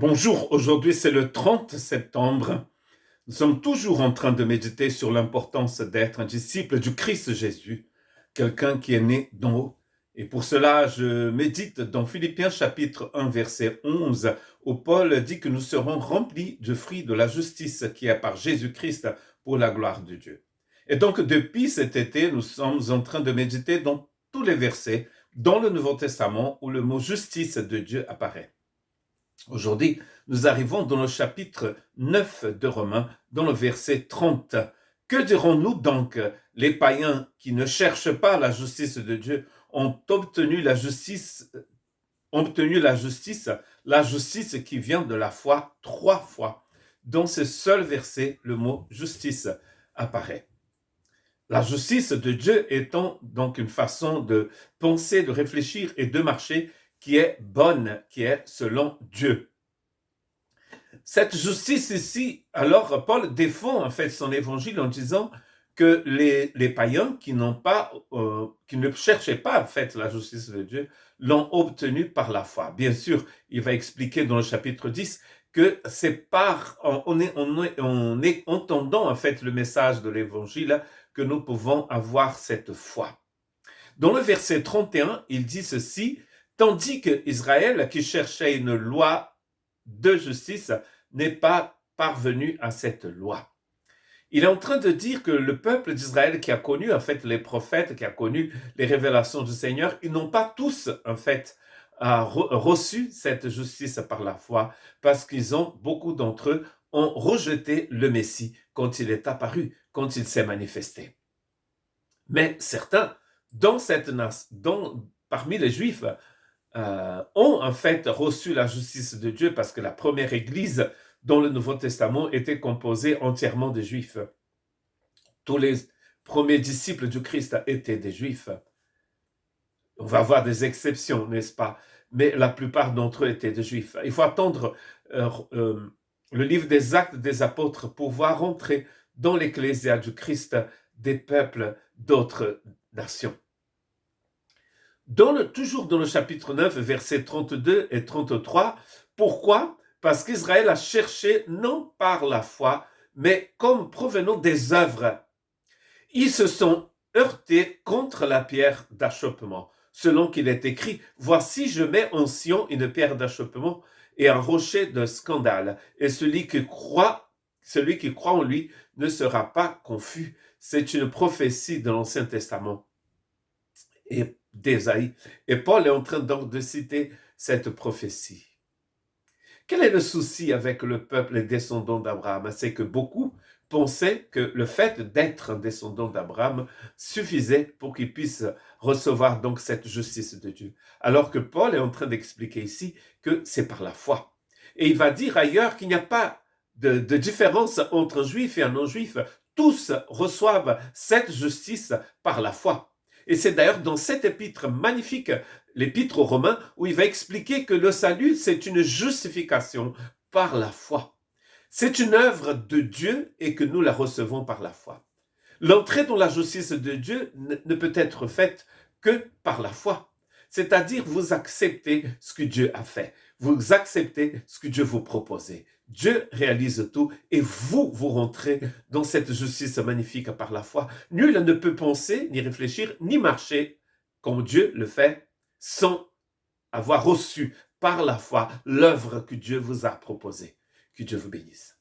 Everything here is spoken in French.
Bonjour, aujourd'hui c'est le 30 septembre. Nous sommes toujours en train de méditer sur l'importance d'être un disciple du Christ Jésus, quelqu'un qui est né d'en haut. Et pour cela, je médite dans Philippiens chapitre 1 verset 11, où Paul dit que nous serons remplis du fruit de la justice qui est par Jésus-Christ pour la gloire de Dieu. Et donc depuis cet été, nous sommes en train de méditer dans tous les versets dans le Nouveau Testament où le mot justice de Dieu apparaît. Aujourd'hui, nous arrivons dans le chapitre 9 de Romains, dans le verset 30. Que dirons-nous donc? Les païens qui ne cherchent pas la justice de Dieu ont obtenu la justice, la justice qui vient de la foi 3 fois. Dans ce seul verset, le mot justice apparaît. La justice de Dieu étant donc une façon de penser, de réfléchir et de marcher qui est bonne, qui est selon Dieu. Cette justice ici, alors Paul défend en fait son évangile en disant que les païens qui ne cherchaient pas en fait la justice de Dieu l'ont obtenue par la foi. Bien sûr, il va expliquer dans le chapitre 10 que c'est en entendant en fait le message de l'évangile que nous pouvons avoir cette foi. Dans le verset 31, il dit ceci: tandis que Israël, qui cherchait une loi de justice, n'est pas parvenu à cette loi. Il est en train de dire que le peuple d'Israël qui a connu en fait les prophètes, qui a connu les révélations du Seigneur, ils n'ont pas tous en fait reçu cette justice par la foi, parce beaucoup d'entre eux ont rejeté le Messie quand il est apparu, quand il s'est manifesté. Mais certains, parmi les Juifs, ont en fait reçu la justice de Dieu parce que la première église dans le Nouveau Testament était composée entièrement de Juifs. Tous les premiers disciples du Christ étaient des Juifs. On va voir des exceptions, n'est-ce pas? Mais la plupart d'entre eux étaient des Juifs. Il faut attendre le livre des Actes des Apôtres pour voir rentrer dans l'Ecclésia du Christ des peuples d'autres nations. Toujours dans le chapitre 9, versets 32 et 33, pourquoi? Parce qu'Israël a cherché non par la foi, mais comme provenant des œuvres. Ils se sont heurtés contre la pierre d'achoppement, selon qu'il est écrit: voici, je mets en Sion une pierre d'achoppement et un rocher de scandale, et celui qui croit en lui ne sera pas confus. C'est une prophétie de l'Ancien Testament et d'Ésaïe. Et Paul est en train donc de citer cette prophétie. Quel est le souci avec le peuple et descendant d'Abraham? C'est que beaucoup pensaient que le fait d'être un descendant d'Abraham suffisait pour qu'ils puissent recevoir donc cette justice de Dieu. Alors que Paul est en train d'expliquer ici que c'est par la foi. Et il va dire ailleurs qu'il n'y a pas de différence entre un juif et un non-juif. Tous reçoivent cette justice par la foi. Et c'est d'ailleurs dans cet épître magnifique, l'épître aux Romains, où il va expliquer que le salut, c'est une justification par la foi. C'est une œuvre de Dieu et que nous la recevons par la foi. L'entrée dans la justice de Dieu ne peut être faite que par la foi. C'est-à-dire, vous acceptez ce que Dieu a fait. Vous acceptez ce que Dieu vous propose. Dieu réalise tout et vous rentrez dans cette justice magnifique par la foi. Nul ne peut penser, ni réfléchir, ni marcher comme Dieu le fait sans avoir reçu par la foi l'œuvre que Dieu vous a proposée. Que Dieu vous bénisse.